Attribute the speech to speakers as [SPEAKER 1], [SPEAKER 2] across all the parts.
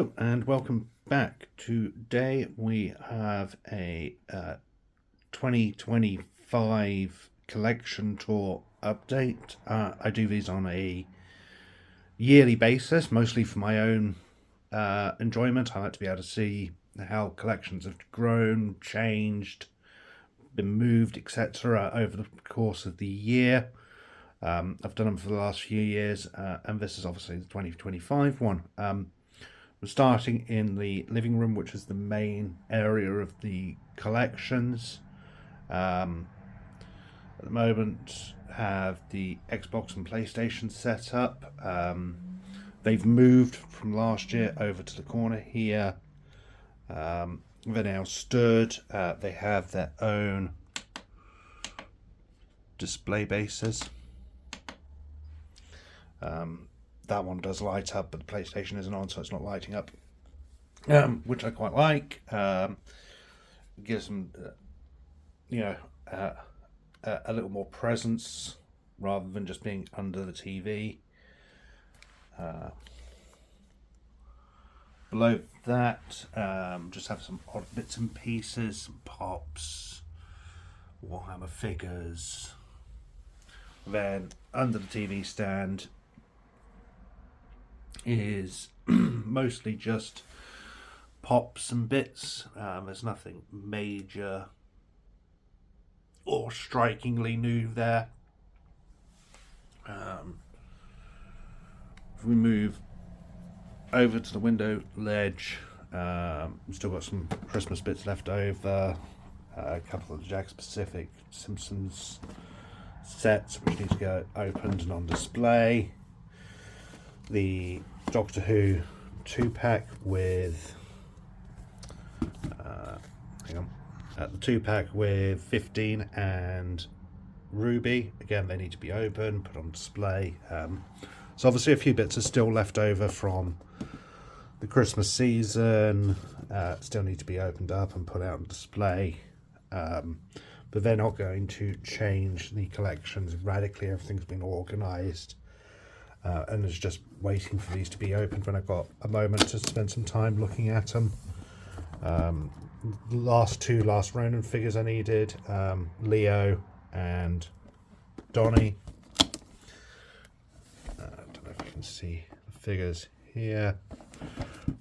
[SPEAKER 1] Hello and welcome back. Today we have a 2025 collection tour update. I do these on a yearly basis, mostly for my own enjoyment. I like to be able to see how collections have grown, changed, been moved, etc. over the course of the year. I've done them for the last few years, and this is obviously the 2025 one. We're starting in the living room, which is the main area of the collections. At the moment, have the Xbox and PlayStation set up. They've moved from last year over to the corner here. They're now stood. They have their own display bases. That one does light up, but the PlayStation isn't on, so it's not lighting up, which I quite like. Gives them, a little more presence rather than just being under the TV. Below that, just have some odd bits and pieces, some pops, Warhammer figures. Then under the TV stand is mostly just pops and bits. There's nothing major or strikingly new there. If we move over to the window ledge, still got some Christmas bits left over. A couple of the Jakks Pacific Simpsons sets which need to go opened and on display. The Doctor Who 2-pack with the 2-pack with 15 and Ruby. Again, they need to be open, put on display. So obviously a few bits are still left over from the Christmas season. Still need to be opened up and put out on display. But they're not going to change the collections radically. Everything's been organised. And is just waiting for these to be opened when I've got a moment to spend some time looking at them. Last Ronin figures I needed, Leo and Donnie. I don't know if you can see the figures here.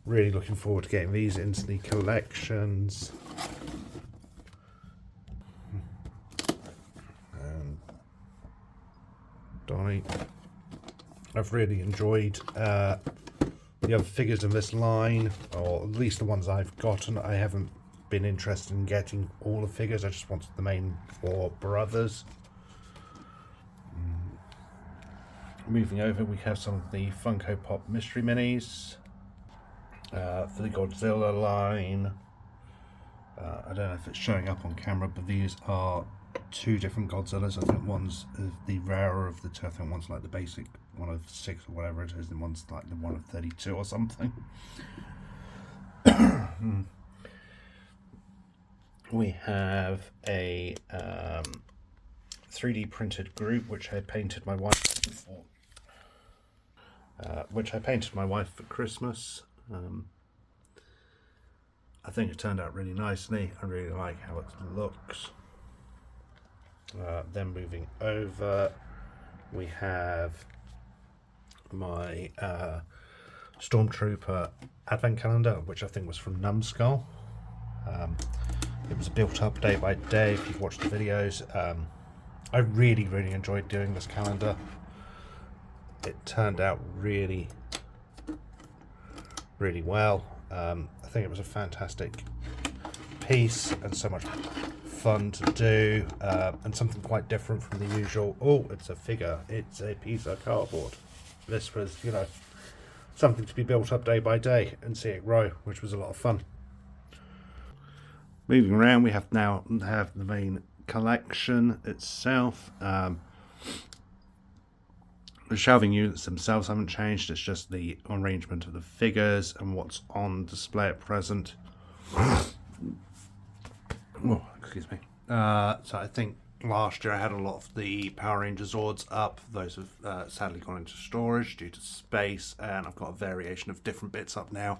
[SPEAKER 1] Really looking forward to getting these into the collections. And Donnie. I've really enjoyed the other figures in this line, or at least the ones I've gotten. I haven't been interested in getting all the figures. I just wanted the main 4 brothers. Moving over, we have some of the Funko Pop Mystery Minis for the Godzilla line. I don't know if it's showing up on camera, but these are 2 different Godzillas. I think one's the rarer of the 2. I think one's like the basic one of 6 or whatever it is, and one's like the one of 32 or something. We have a 3D printed Groot, which I painted my wife for. For Christmas. I think it turned out really nicely. I really like how it looks. Then moving over, we have my Stormtrooper Advent Calendar, which I think was from Numskull. It was built up day by day if you've watched the videos. I really enjoyed doing this calendar. It turned out really well. I think it was a fantastic piece and so much fun to do, and something quite different from the usual, oh, it's a figure, it's a piece of cardboard. This was, something to be built up day by day and see it grow, which was a lot of fun. Moving around, we now have the main collection itself. The shelving units themselves haven't changed, it's just the arrangement of the figures and what's on display at present. Oh, excuse me. So I think last year I had a lot of the Power Ranger Zords up. Those have sadly gone into storage due to space, and I've got a variation of different bits up now.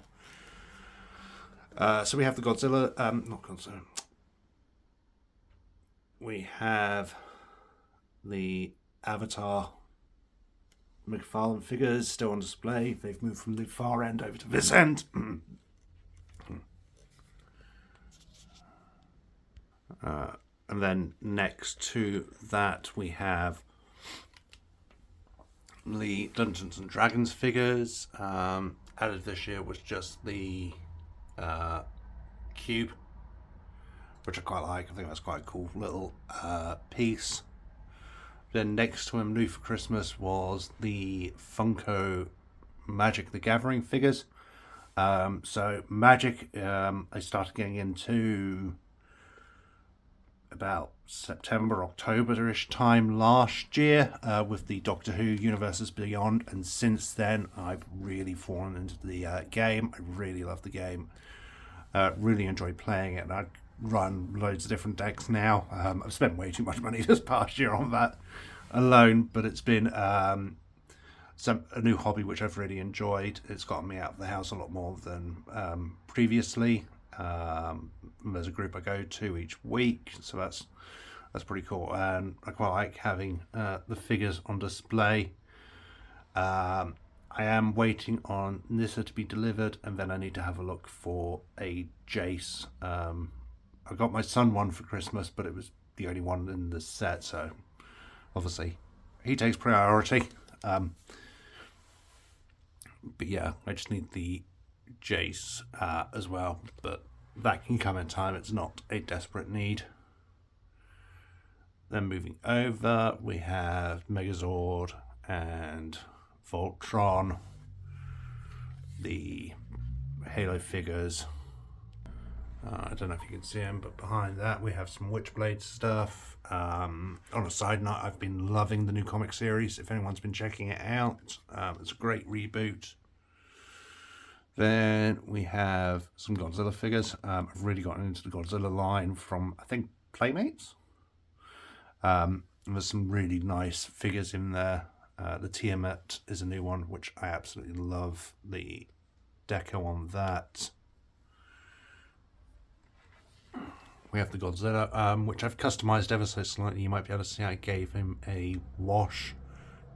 [SPEAKER 1] So we have the Godzilla, not Godzilla. We have the Avatar McFarlane figures still on display. They've moved from the far end over to this end. And then next to that we have the Dungeons and Dragons figures. Added this year was just the cube, which I quite like. I think that's quite a cool little piece. Then next to him, new for Christmas, was the Funko Magic the Gathering figures. So Magic, I started getting into about September, October-ish time last year with the Doctor Who Universes Beyond, and since then I've really fallen into the game. I really love the game. Really enjoy playing it, and I run loads of different decks now. I've spent way too much money this past year on that alone, but it's been a new hobby which I've really enjoyed. It's gotten me out of the house a lot more than previously. There's a group I go to each week, so that's pretty cool, and I quite like having the figures on display. I am waiting on Nyssa to be delivered, and then I need to have a look for a Jace. I got my son one for Christmas, but it was the only one in the set, so obviously he takes priority. But yeah, I just need the Jace as well, but that can come in time. It's not a desperate need. Then moving over, we have Megazord and Voltron, the Halo figures. I don't know if you can see them, but behind that we have some Witchblade stuff. On a side note, I've been loving the new comic series. If anyone's been checking it out, it's a great reboot. Then we have some Godzilla figures. I've really gotten into the Godzilla line from, I think, Playmates. There's some really nice figures in there. The Tiamat is a new one, which I absolutely love. The deco on that. We have the Godzilla, which I've customized ever so slightly. You might be able to see I gave him a wash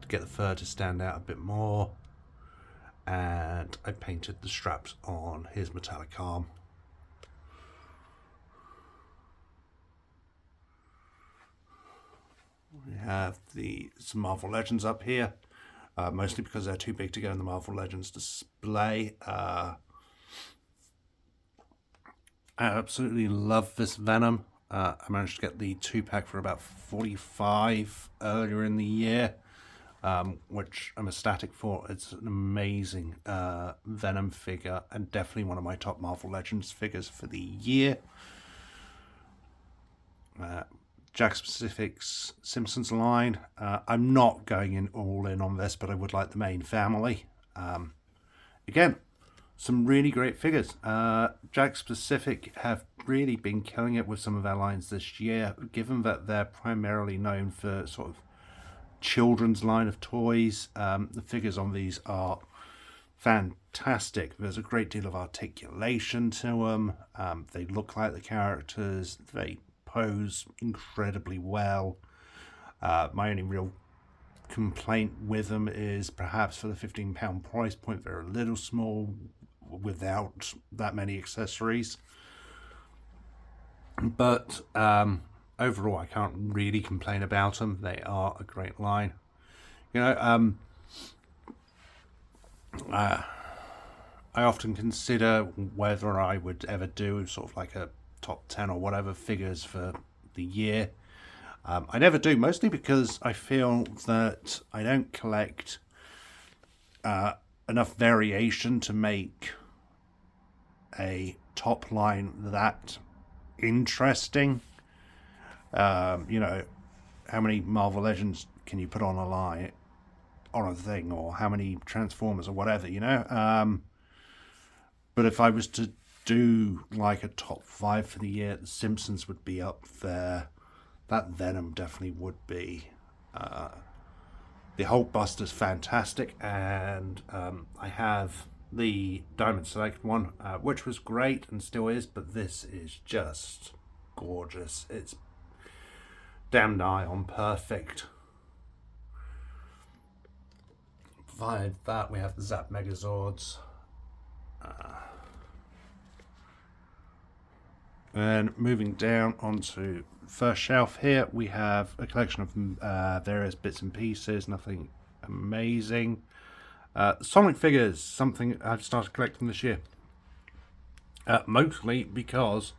[SPEAKER 1] to get the fur to stand out a bit more. And I painted the straps on his metallic arm. We have some Marvel Legends up here, mostly because they're too big to go in the Marvel Legends display. I absolutely love this Venom. I managed to get the 2-pack for about $45 earlier in the year, which I'm ecstatic for. It's an amazing Venom figure, and definitely one of my top Marvel Legends figures for the year. Jakks Pacific's Simpsons line. I'm not going all in on this, but I would like the main family. Again, some really great figures. Jakks Pacific have really been killing it with some of their lines this year, given that they're primarily known for sort of children's line of toys. The figures on these are fantastic. There's a great deal of articulation to them. They look like the characters. They pose incredibly well. My only real complaint with them is perhaps for the £15 price point, they're a little small without that many accessories. But overall, I can't really complain about them. They are a great line. You know, I often consider whether I would ever do sort of like a top 10 or whatever figures for the year. I never do, mostly because I feel that I don't collect enough variation to make a top line that interesting. You know, how many Marvel Legends can you put on a line, on a thing, or how many Transformers or whatever, you know? But if I was to do like a top 5 for the year, The Simpsons would be up there. that Venom definitely would be. The Hulkbuster's fantastic, and I have the Diamond Select one, which was great and still is, but this is just gorgeous. It's damn nigh on perfect. Provided that, we have the Zap Megazords. And moving down onto first shelf here, we have a collection of various bits and pieces, nothing amazing. Sonic figures, something I've started collecting this year. Mostly because,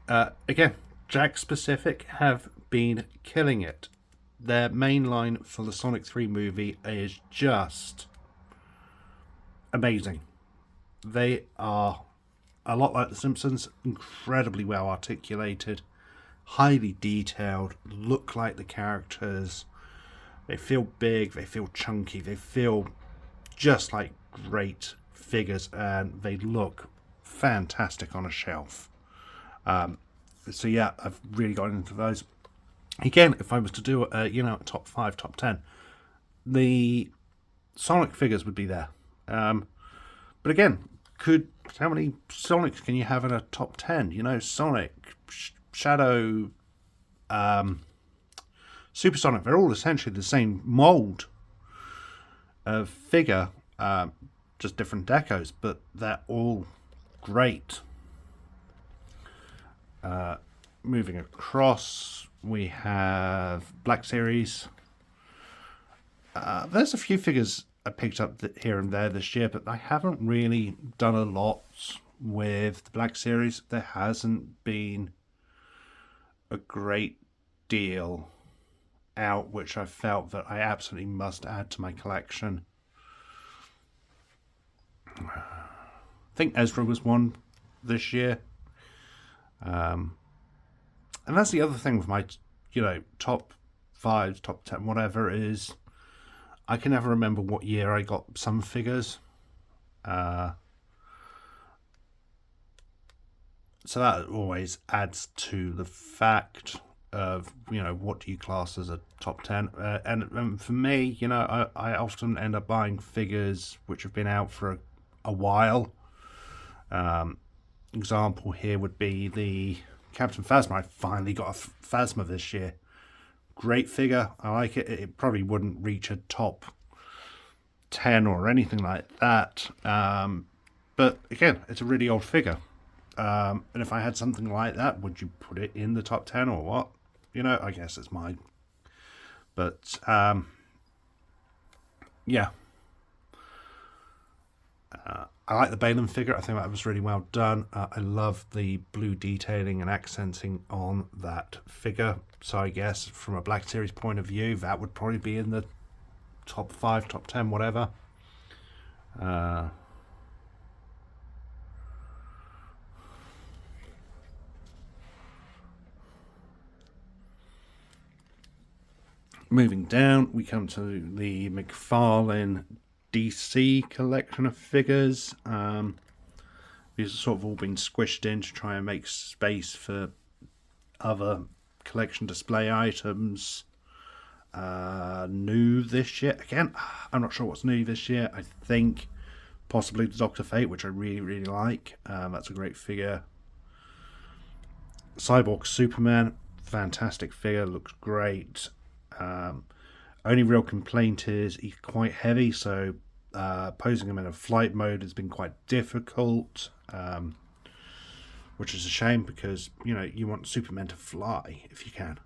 [SPEAKER 1] again, Jakks Pacific have been killing it. Their main line for the Sonic 3 movie is just amazing. They are a lot like The Simpsons, incredibly well articulated, highly detailed, look like the characters. They feel big, they feel chunky, they feel just like great figures, and they look fantastic on a shelf. So yeah, I've really got into those. Again, if I was to do a top 5, top 10, the Sonic figures would be there. But again, how many Sonics can you have in a top 10? Sonic, Shadow, Supersonic, they're all essentially the same mold of figure, just different decos, but they're all great. Moving across, we have Black Series. There's a few figures I picked up here and there this year, but I haven't really done a lot with the Black Series. There hasn't been a great deal out which I felt that I absolutely must add to my collection. I think Ezra was one this year. And that's the other thing with my, top 5, top 10, whatever it is. I can never remember what year I got some figures. So that always adds to the fact of, what do you class as a top 10? And for me, I often end up buying figures which have been out for a while. Example here would be the Captain Phasma. I finally got a Phasma this year. Great figure. I like it. It probably wouldn't reach a top 10 or anything like that. But again, it's a really old figure. And if I had something like that, would you put it in the top 10 or what? I guess it's mine. But, yeah. I like the Balin figure. I think that was really well done. I love the blue detailing and accenting on that figure. So I guess from a Black Series point of view, that would probably be in the top 5, top 10, whatever. Moving down, we come to the McFarlane DC collection of figures. These have sort of all been squished in to try and make space for other collection display items. New this year, again, I'm not sure what's new this year. I think possibly the Dr. Fate, which I really, really like. That's a great figure. Cyborg Superman, fantastic figure, looks great. Only real complaint is he's quite heavy, so posing him in a flight mode has been quite difficult, which is a shame because you want Superman to fly if you can.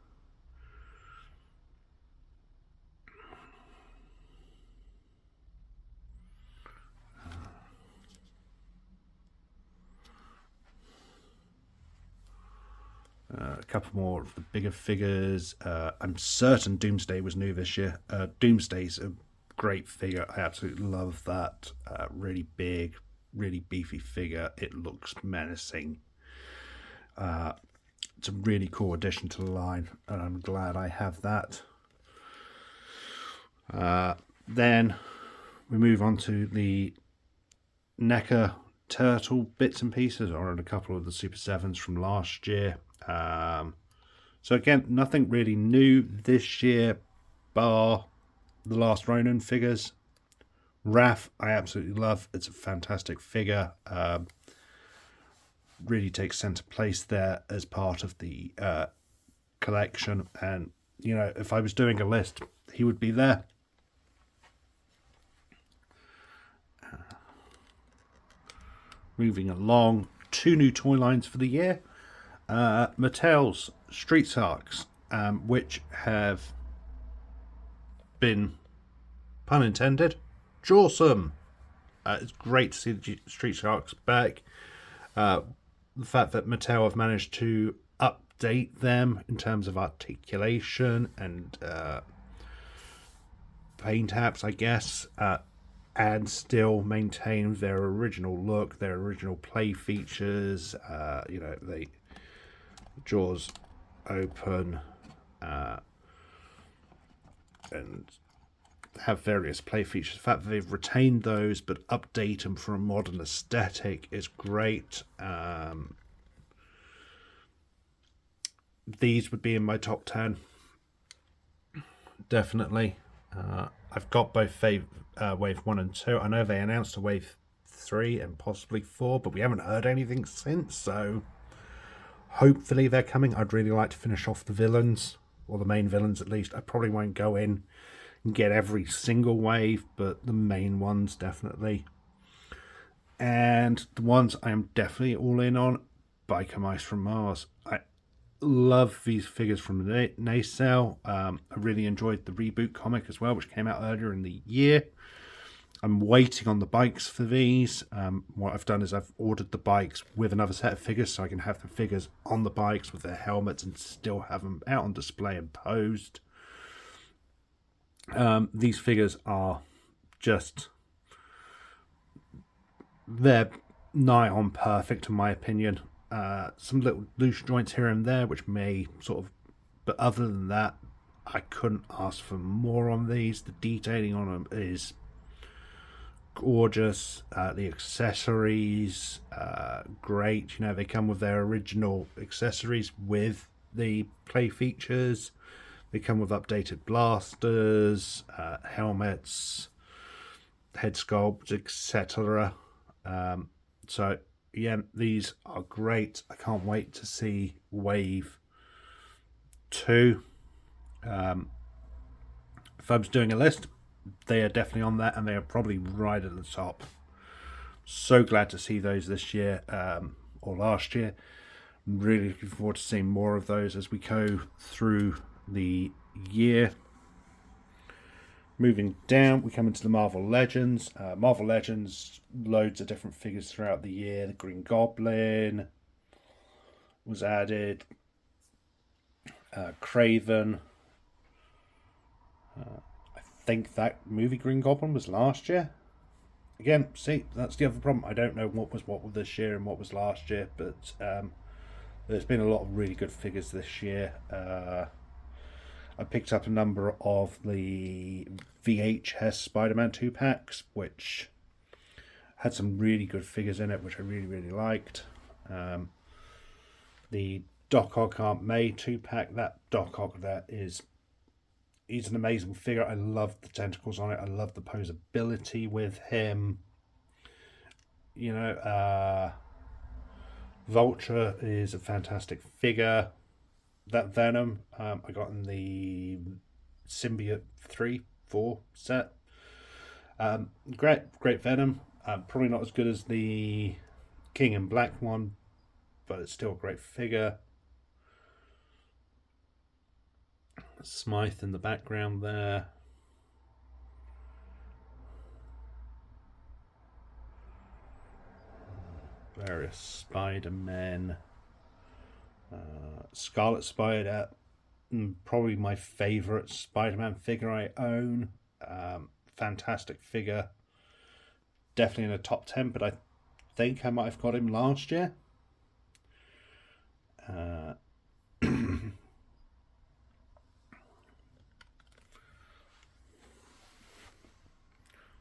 [SPEAKER 1] A couple more of the bigger figures. I'm certain Doomsday was new this year. Doomsday's a great figure. I absolutely love that. Really big, really beefy figure. It looks menacing. It's a really cool addition to the line, and I'm glad I have that. Then we move on to the NECA Turtle bits and pieces, or a couple of the Super 7s from last year. So again, nothing really new this year, bar the Last Ronin figures. Raph, I absolutely love. It's a fantastic figure. Really takes centre place there as part of the collection. And, you know, if I was doing a list, he would be there. Moving along, 2 new toy lines for the year. Mattel's Street Sharks, which have been, pun intended, jawsome. It's great to see the Street Sharks back. The fact that Mattel have managed to update them in terms of articulation and paint apps, I guess, and still maintain their original look, their original play features. You know, they jaws open and have various play features. The fact that they've retained those but update them for a modern aesthetic is great. These would be in my top 10. Definitely. I've got both Wave 1 and 2. I know they announced a Wave 3 and possibly 4, but we haven't heard anything since, so hopefully they're coming. I'd really like to finish off the villains, or the main villains at least. I probably won't go in and get every single wave, but the main ones definitely. And the ones I am definitely all in on, Biker Mice from Mars. I love these figures from Nacelle. I really enjoyed the reboot comic as well, which came out earlier in the year. I'm waiting on the bikes for these. What I've done is I've ordered the bikes with another set of figures so I can have the figures on the bikes with their helmets and still have them out on display and posed. These figures are just, they're nigh on perfect in my opinion. Some little loose joints here and there which may sort of, but other than that, I couldn't ask for more on these. The detailing on them is gorgeous. The accessories, great. You know, they come with their original accessories with the play features. They come with updated blasters, helmets, head sculpts, etc. So yeah, these are great. I can't wait to see Wave 2. If I was doing a list, they are definitely on there, and they are probably right at the top. So glad to see those this year, or last year. I'm really looking forward to seeing more of those as we go through the year. Moving down, we come into the Marvel Legends. Marvel Legends, loads of different figures throughout the year. The Green Goblin was added. Craven. I think that movie Green Goblin was last year. Again, see, that's the other problem. I don't know what was this year and what was last year, but there's been a lot of really good figures this year. I picked up a number of the VHS Spider-Man 2-packs, which had some really good figures in it, which I really, really liked. The Doc Ock Aunt May 2-pack, that Doc Ock there he's an amazing figure. I love the tentacles on it. I love the posability with him. You know, Vulture is a fantastic figure. That Venom, I got in the Symbiote 3-4 set. Great Venom. Probably not as good as the King in Black one, but it's still a great figure. Smythe in the background there. Various Spider-Men. Scarlet Spider, probably my favourite Spider-Man figure I own. Fantastic figure. Definitely in the top 10, but I think I might have got him last year.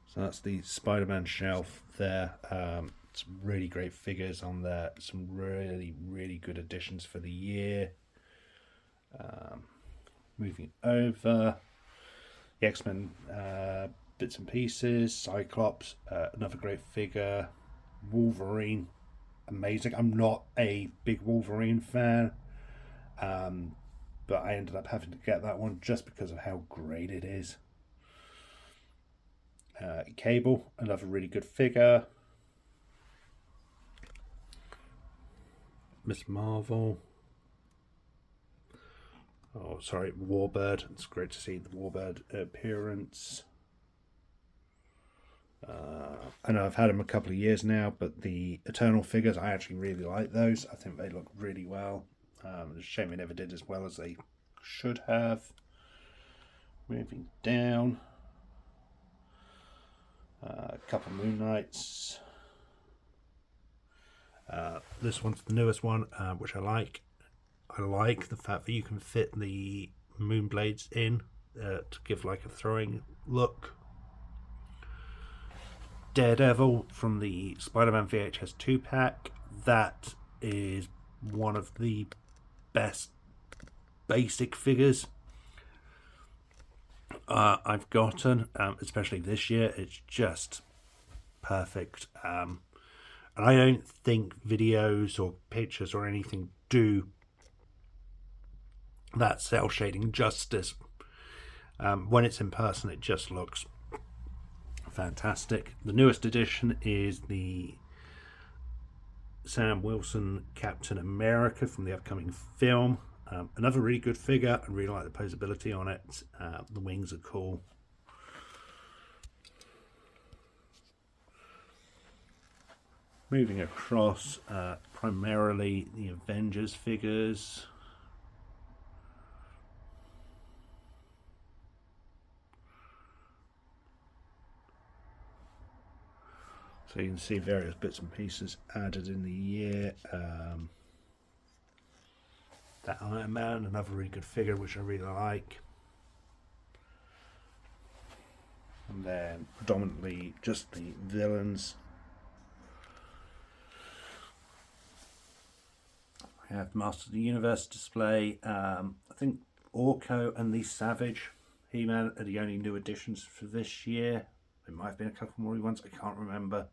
[SPEAKER 1] So that's the Spider-Man shelf there. Some really great figures on there. Some really, really good additions for the year. Moving over, the X-Men bits and pieces, Cyclops, another great figure, Wolverine, amazing. I'm not a big Wolverine fan, but I ended up having to get that one just because of how great it is. Cable, another really good figure. Miss Marvel. Oh, sorry, Warbird. It's great to see the Warbird appearance. I know I've had them a couple of years now, but the Eternal figures, I actually really like those. I think they look really well. It's a shame they never did as well as they should have. Moving down. A couple of Moon Knights. This one's the newest one, which I like. I like the fact that you can fit the moon blades in to give like a throwing look. Daredevil from the Spider-Man VHS 2-pack. That is one of the best basic figures I've gotten, especially this year. It's just perfect. And I don't think videos or pictures or anything do that cell shading justice. When it's in person, it just looks fantastic. The newest edition is the Sam Wilson Captain America from the upcoming film. Another really good figure. I really like the posability on it. The wings are cool. Moving across, primarily the Avengers figures. So you can see various bits and pieces added in the year. That Iron Man, another really good figure which I really like. And then predominantly just the villains. We have Master of the Universe display. I think Orko and the Savage He-Man are the only new additions for this year. There might have been a couple more ones, I can't remember.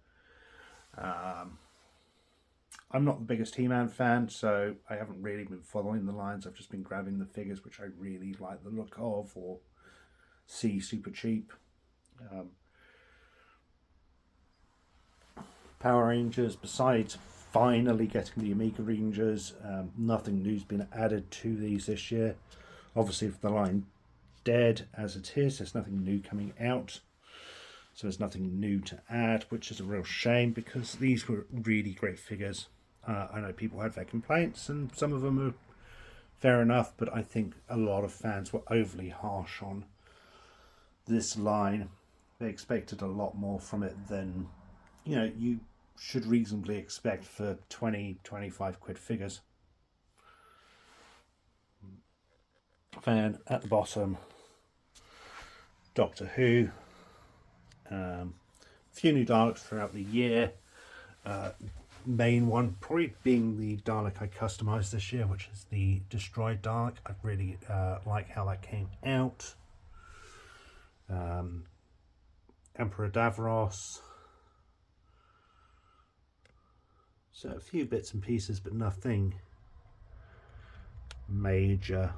[SPEAKER 1] I'm not the biggest He-Man fan, so I haven't really been following the lines. I've just been grabbing the figures which I really like the look of or see super cheap. Power Rangers, besides finally getting the Omega Rangers, nothing new's been added to these this year. Obviously, with the line dead as it is, there's nothing new coming out. So there's nothing new to add, which is a real shame because these were really great figures. I know people had their complaints and some of them are fair enough, but I think a lot of fans were overly harsh on this line. They expected a lot more from it than, you should reasonably expect for 20-25 quid figures. Then at the bottom, Doctor Who. A few new Daleks throughout the year. Main one probably being the Dalek I customised this year, which is the Destroyed Dalek. I really like how that came out. Emperor Davros. So a few bits and pieces, but nothing major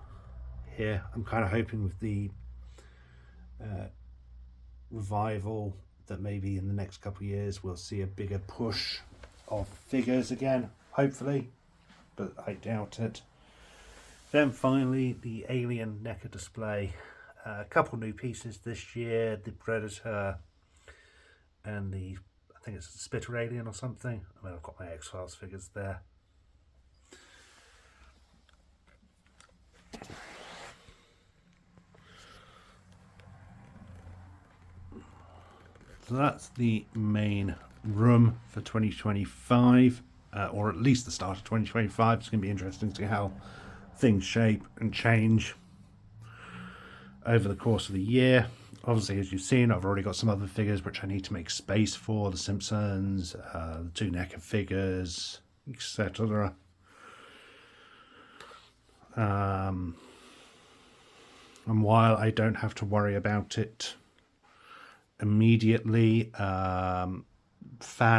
[SPEAKER 1] here. I'm kind of hoping with the revival that maybe in the next couple of years we'll see a bigger push of figures again, hopefully, but I doubt it. Then finally the Alien NECA display. A couple new pieces this year, the Predator and the, I think it's a Spitter Alien or something. I mean, I've got my X-Files figures there. So that's the main room for 2025, or at least the start of 2025. It's going to be interesting to see how things shape and change over the course of the year. Obviously, as you've seen, I've already got some other figures which I need to make space for. The Simpsons, the two NECA figures, etc. And while I don't have to worry about it immediately, Fan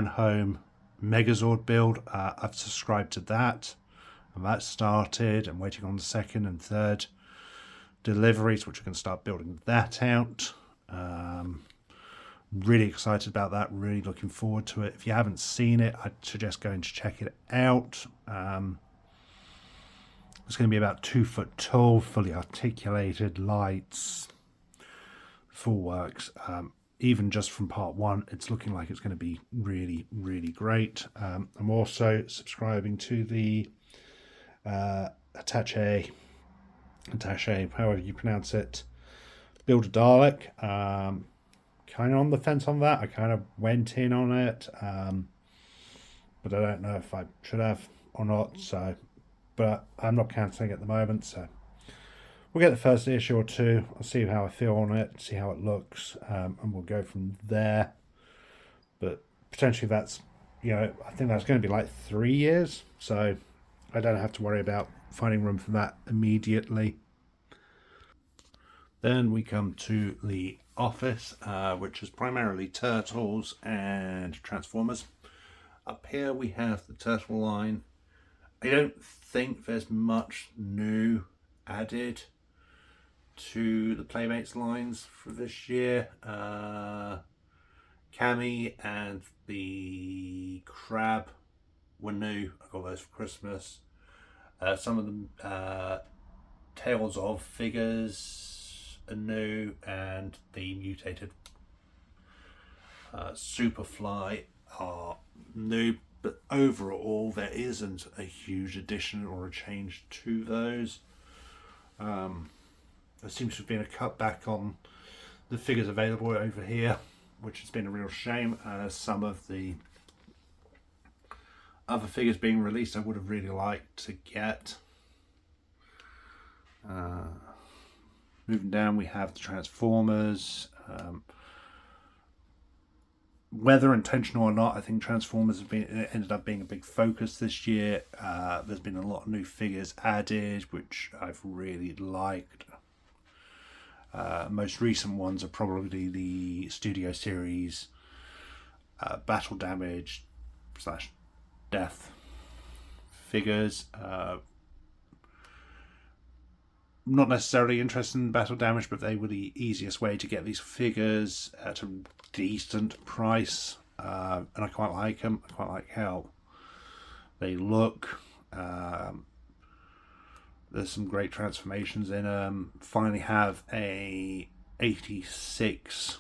[SPEAKER 1] Home Megazord build, I've subscribed to that, and that started. I'm waiting on the second and third deliveries, which I can start building that out. Really excited about that, really looking forward to it. If you haven't seen it, I'd suggest going to check it out. It's going to be about 2 foot tall, fully articulated, lights, full works. Even just from part one, it's looking like it's going to be really, really great. I'm also subscribing to the Attaché, however you pronounce it, Build a Dalek. Kind of on the fence on that. I kind of went in on it, but I don't know if I should have or not. So, but I'm not cancelling at the moment. So we'll get the first issue or two. I'll see how I feel on it, see how it looks, and we'll go from there. But potentially that's, I think that's going to be like 3 years. So I don't have to worry about finding room for that immediately. Then we come to the office, which is primarily Turtles and Transformers. Up here we have the Turtle line. I don't think there's much new added to the Playmates lines for this year. Cammy and the Crab were new. I got those for Christmas. Some of the Tales of figures are new, and the mutated Superfly are new. But overall, there isn't a huge addition or a change to those. There seems to have been a cutback on the figures available over here, which has been a real shame. Some of the other figures being released I would have really liked to get. Moving down, we have the Transformers. Whether intentional or not, I think Transformers ended up being a big focus this year. There's been a lot of new figures added, which I've really liked. Most recent ones are probably the Studio Series Battle Damage / Death figures. Not necessarily interested in Battle Damage, but they were the easiest way to get these figures at a decent price, and I quite like them. I quite like how they look. There's some great transformations in them. Finally have a 86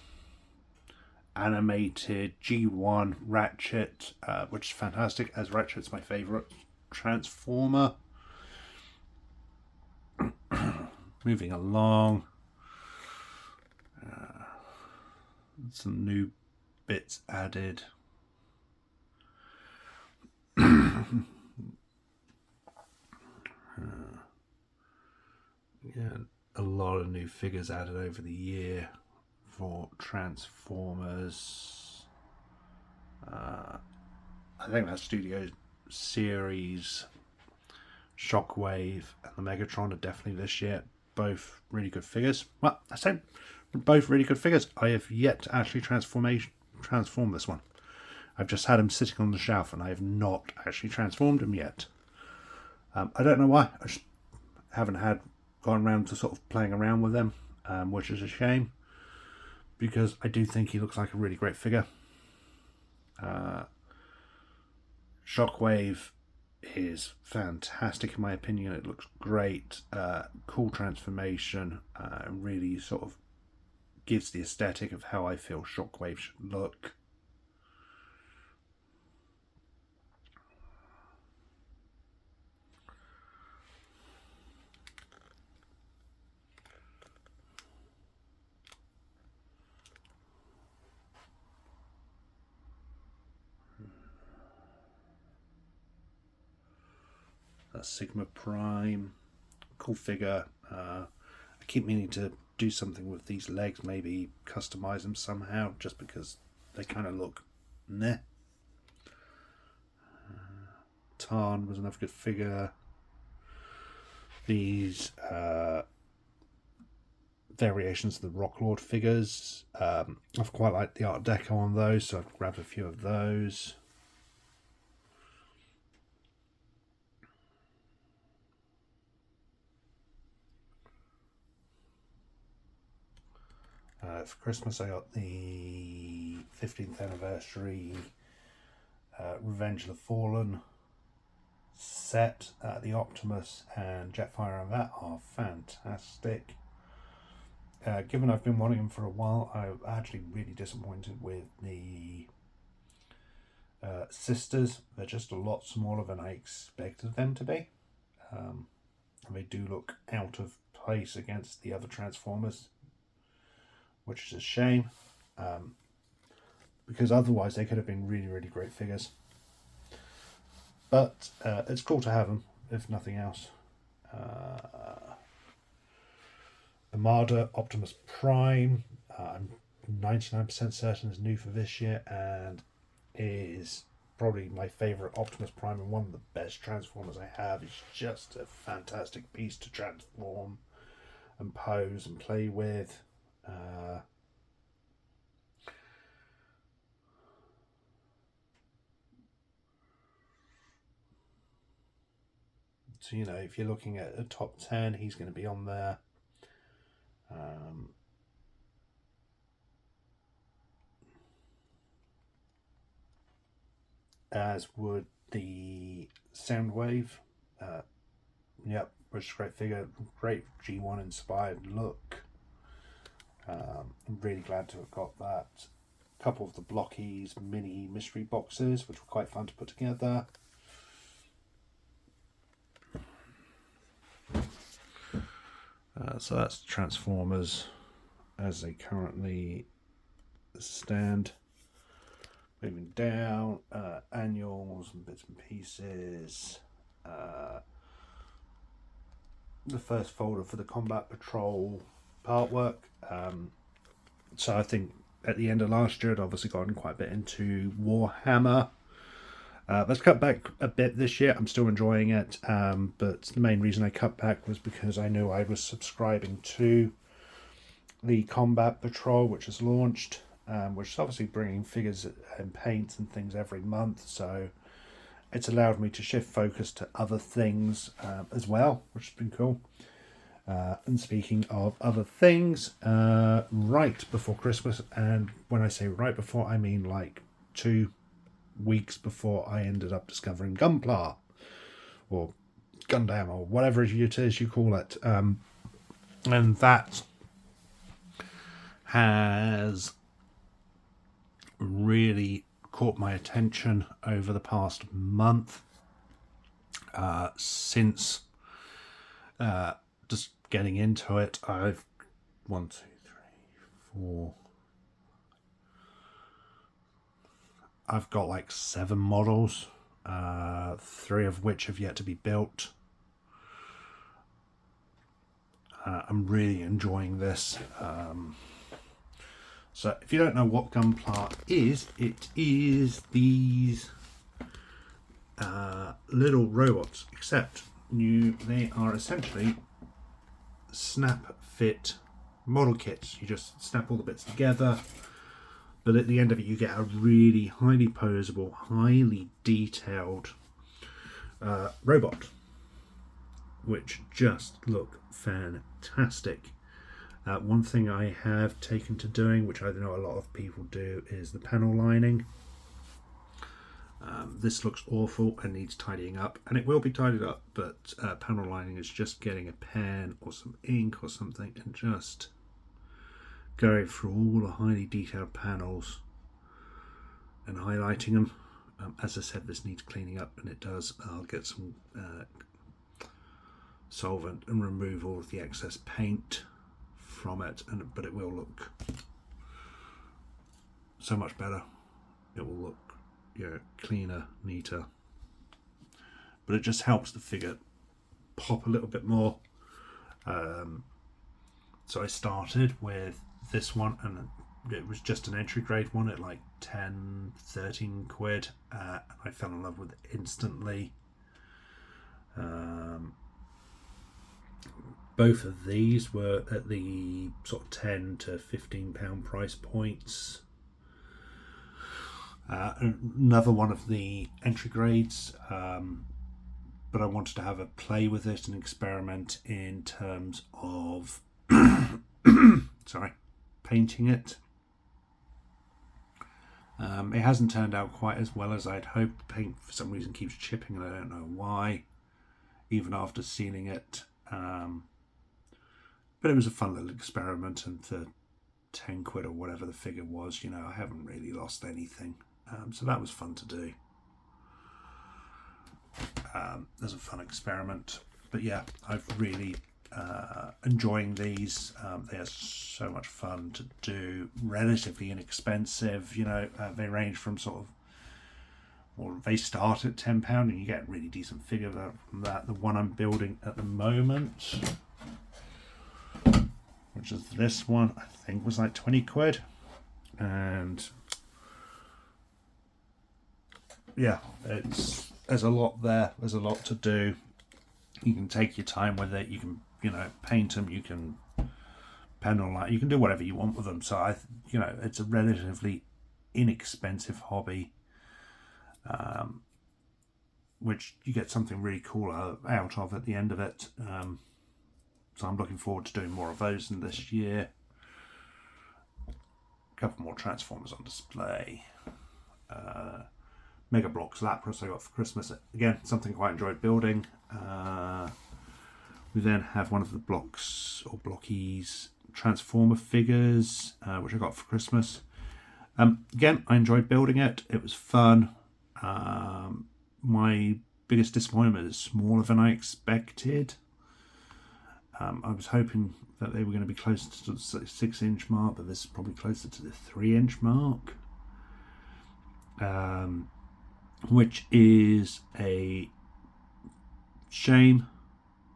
[SPEAKER 1] animated G1 Ratchet, which is fantastic, as Ratchet's my favourite Transformer. Moving along, some new bits added. Yeah, a lot of new figures added over the year for Transformers. I think that Studio Series Shockwave and the Megatron are definitely this year. Both really good figures. Well, I said both really good figures. I have yet to actually transform this one. I've just had him sitting on the shelf and I have not actually transformed him yet. I don't know why. I just haven't gone around to sort of playing around with them, which is a shame, because I do think he looks like a really great figure. Shockwave is fantastic in my opinion. It looks great, cool transformation, really sort of gives the aesthetic of how I feel Shockwave should look. That's Sigma Prime, cool figure. I keep meaning to do something with these legs, maybe customize them somehow, just because they kind of look meh. Tarn was another good figure. These variations of the Rock Lord figures. I've quite liked the Art Deco on those, so I've grabbed a few of those. For Christmas I got the 15th anniversary Revenge of the Fallen set. The Optimus and Jetfire on that are fantastic. Given I've been wanting them for a while, I'm actually really disappointed with the Sisters. They're just a lot smaller than I expected them to be. And they do look out of place against the other Transformers, which is a shame, because otherwise they could have been really, really great figures. But it's cool to have them, if nothing else. Armada Optimus Prime, I'm 99% certain is new for this year and is probably my favourite Optimus Prime and one of the best Transformers I have. It's just a fantastic piece to transform and pose and play with. So, you know, if you're looking at a top 10, he's going to be on there. As would the Soundwave. Yep, which is a great figure, great G1 inspired look. I'm really glad to have got that. A couple of the Blockies mini mystery boxes, which were quite fun to put together. So that's Transformers as they currently stand. Moving down, annuals and bits and pieces. The first folder for the Combat Patrol artwork. So I think at the end of last year I'd obviously gotten quite a bit into Warhammer. Let's cut back a bit this year. I'm still enjoying it, but the main reason I cut back was because I knew I was subscribing to the Combat Patrol, which is launched, which is obviously bringing figures and paints and things every month. So it's allowed me to shift focus to other things as well, which has been cool. And speaking of other things, right before Christmas, and when I say right before, I mean like 2 weeks before, I ended up discovering Gunpla, or Gundam, or whatever it is you call it. And that has really caught my attention over the past month, since just getting into it. I've 1, 2, 3, 4. I've got like 7 models, 3 of which have yet to be built. I'm really enjoying this. So if you don't know what Gunpla is, it is these little robots, except they are essentially snap fit model kits. You just snap all the bits together, but at the end of it you get a really highly posable, highly detailed robot, which just look fantastic. One thing I have taken to doing, which I know a lot of people do, is the panel lining. This looks awful and needs tidying up, and it will be tidied up, but panel lining is just getting a pen or some ink or something and just going through all the highly detailed panels and highlighting them. As I said, this needs cleaning up, and it does. I'll get some solvent and remove all of the excess paint from it, but it will look so much better. It will look, cleaner, neater, but it just helps the figure pop a little bit more. So I started with this one, and it was just an entry grade one at like 10-13 quid, and I fell in love with it instantly. Both of these were at the sort of £10 to £15 price points. Another one of the entry grades, but I wanted to have a play with it and experiment in terms of painting it. It hasn't turned out quite as well as I'd hoped. The paint for some reason keeps chipping and I don't know why, even after sealing it. But it was a fun little experiment, and for 10 quid or whatever the figure was, I haven't really lost anything. So that was fun to do. As a fun experiment. But yeah, I've really enjoying these. They are so much fun to do, relatively inexpensive. They range from they start at £10 and you get a really decent figure from that. The one I'm building at the moment, which is this one, I think was like 20 quid. And yeah, there's a lot there. There's a lot to do. You can take your time with it. You can, paint them. You can pen on that. You can do whatever you want with them. So it's a relatively inexpensive hobby, which you get something really cool out of at the end of it. So I'm looking forward to doing more of those in this year. A couple more Transformers on display. Mega Bloks Lapras I got for Christmas. Again, something I quite enjoyed building. We then have one of the blocks or blockies Transformer figures, which I got for Christmas. Again, I enjoyed building it. It was fun. My biggest disappointment is smaller than I expected. I was hoping that they were going to be closer to the 6-inch mark, but this is probably closer to the 3-inch mark. Which is a shame.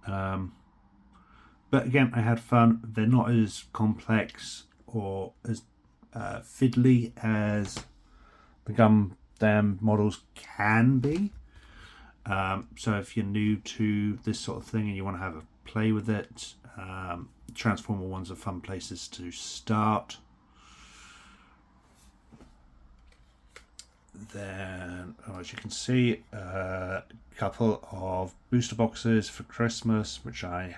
[SPEAKER 1] But again, I had fun. They're not as complex or as fiddly as the Gundam models can be. So if you're new to this sort of thing and you want to have a play with it, Transformer ones are fun places to start. Then, as you can see, a couple of booster boxes for Christmas, which I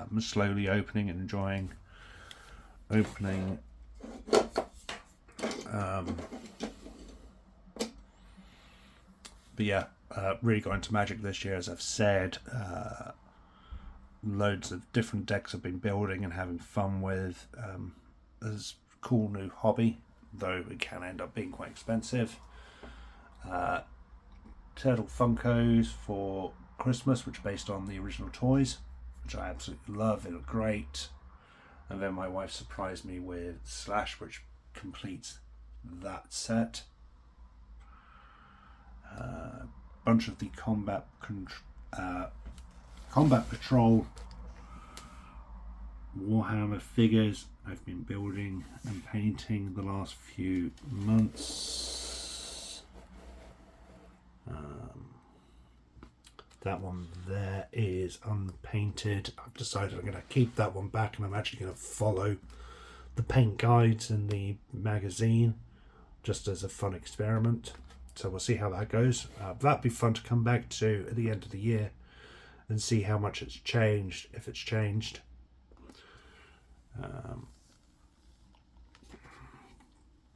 [SPEAKER 1] am slowly opening and enjoying opening. But yeah, really got into Magic this year, as I've said. Loads of different decks I've been building and having fun with. It's a cool new hobby, though it can end up being quite expensive. Turtle Funkos for Christmas, which are based on the original toys, which I absolutely love. They look great. And then my wife surprised me with Slash, which completes that set. Bunch of the Combat Patrol Warhammer figures I've been building and painting the last few months. That one there is unpainted. I've decided I'm going to keep that one back, and I'm actually going to follow the paint guides in the magazine just as a fun experiment. So we'll see how that goes. That'd be fun to come back to at the end of the year and see how much it's changed, if it's changed.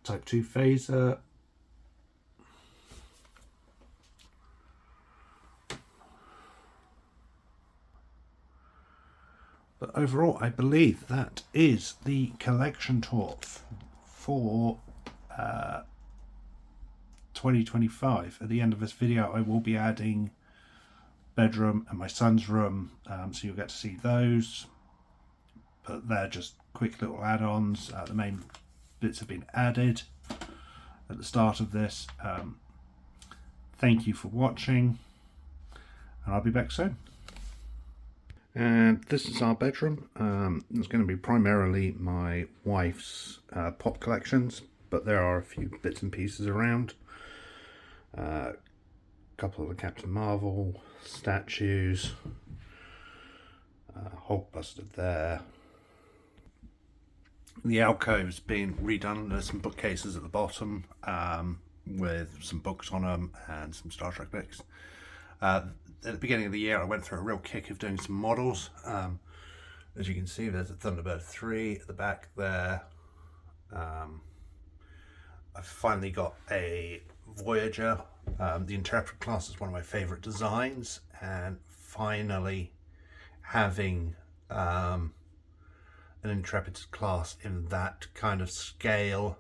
[SPEAKER 1] Type 2 phaser. But overall, I believe that is the collection tour for 2025. At the end of this video, I will be adding bedroom and my son's room, so you'll get to see those. But they're just quick little add-ons. The main bits have been added at the start of this. Thank you for watching, and I'll be back soon. And this is our bedroom. It's going to be primarily my wife's pop collections, but there are a few bits and pieces around. A couple of the Captain Marvel statues. Hulkbuster there. The alcove's been redone. There's some bookcases at the bottom with some books on them and some Star Trek books. At the beginning of the year, I went through a real kick of doing some models. As you can see, there's a Thunderbird 3 at the back there. I've finally got a Voyager. The Intrepid class is one of my favourite designs, and finally having an Intrepid class in that kind of scale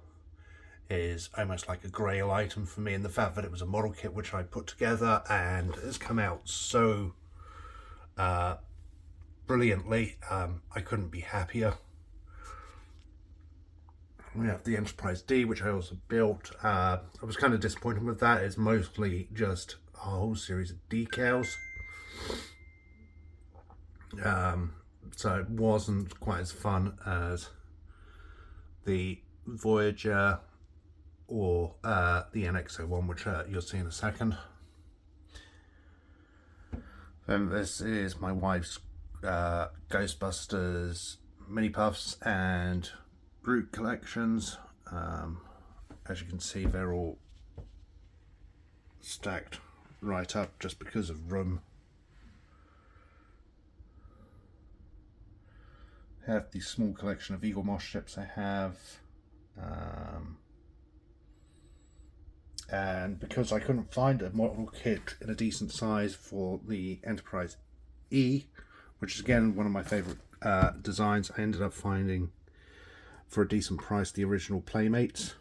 [SPEAKER 1] is almost like a grail item for me, and the fact that it was a model kit which I put together and has come out so brilliantly, I couldn't be happier. We have the Enterprise D, which I also built. I was kind of disappointed with that. It's mostly just a whole series of decals. So it wasn't quite as fun as the Voyager or the NX-01, which you'll see in a second. Then this is my wife's Ghostbusters mini puffs and Groot collections. As you can see, they're all stacked right up just because of room. I have the small collection of Eaglemoss ships I have, and because I couldn't find a model kit in a decent size for the Enterprise E, which is again one of my favourite designs, I ended up finding for a decent price the original Playmates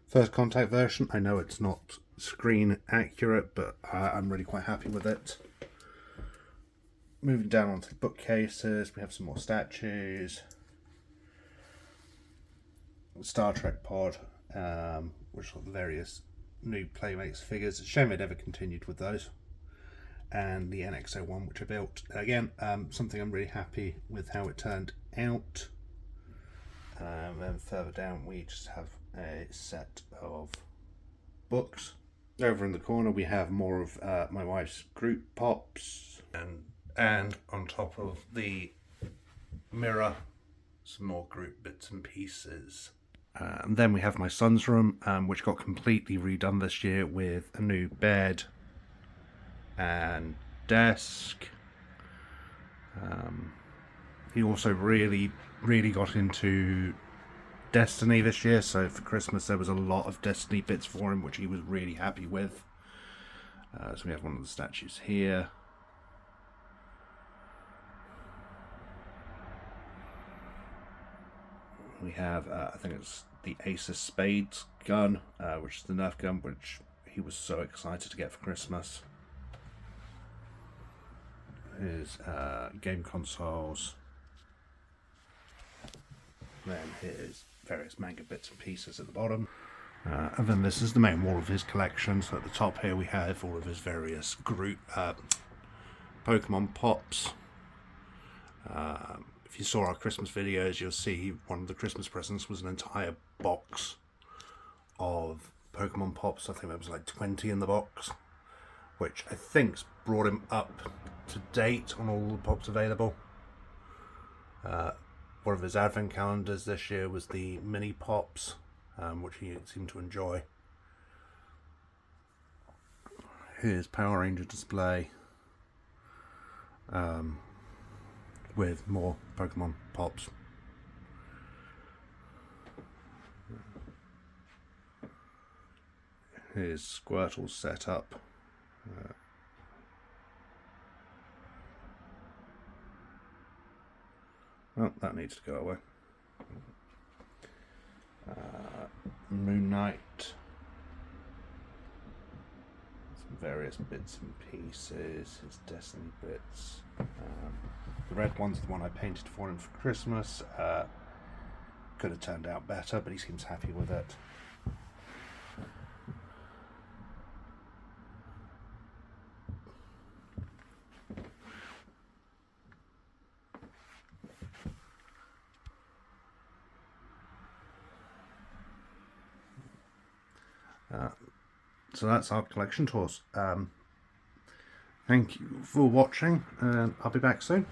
[SPEAKER 1] First Contact version. I know it's not screen accurate, but I'm really quite happy with it. Moving down onto the bookcases, we have some more statues. Star Trek pod, which got the various new Playmates figures. It's a shame it never continued with those. And the NX-01, which I built. Again, something I'm really happy with how it turned out. Then further down we just have a set of books. Over in the corner we have more of my wife's Groot pops, and on top of the mirror some more Groot bits and pieces. And then we have my son's room, which got completely redone this year with a new bed and desk. He also really got into Destiny this year, so for Christmas there was a lot of Destiny bits for him, which he was really happy with. So we have one of the statues here. We have, I think it's the Ace of Spades gun, which is the Nerf gun, which he was so excited to get for Christmas. Here's game consoles. Then here's various manga bits and pieces at the bottom. And then this is the main wall of his collection. So at the top here we have all of his various Groot Pokemon pops. If you saw our Christmas videos, you'll see one of the Christmas presents was an entire box of Pokemon pops. I think there was like 20 in the box, which I think's brought him up to date on all the pops available. One of his advent calendars this year was the mini pops, which he seemed to enjoy. Here's Power Ranger display with more Pokemon pops. Here's Squirtle set up. Oh, that needs to go away. Moon Knight. Some various bits and pieces. His Destiny bits. The red one's the one I painted for him for Christmas. Could have turned out better, but he seems happy with it. So that's our collection tours. Thank you for watching, and I'll be back soon.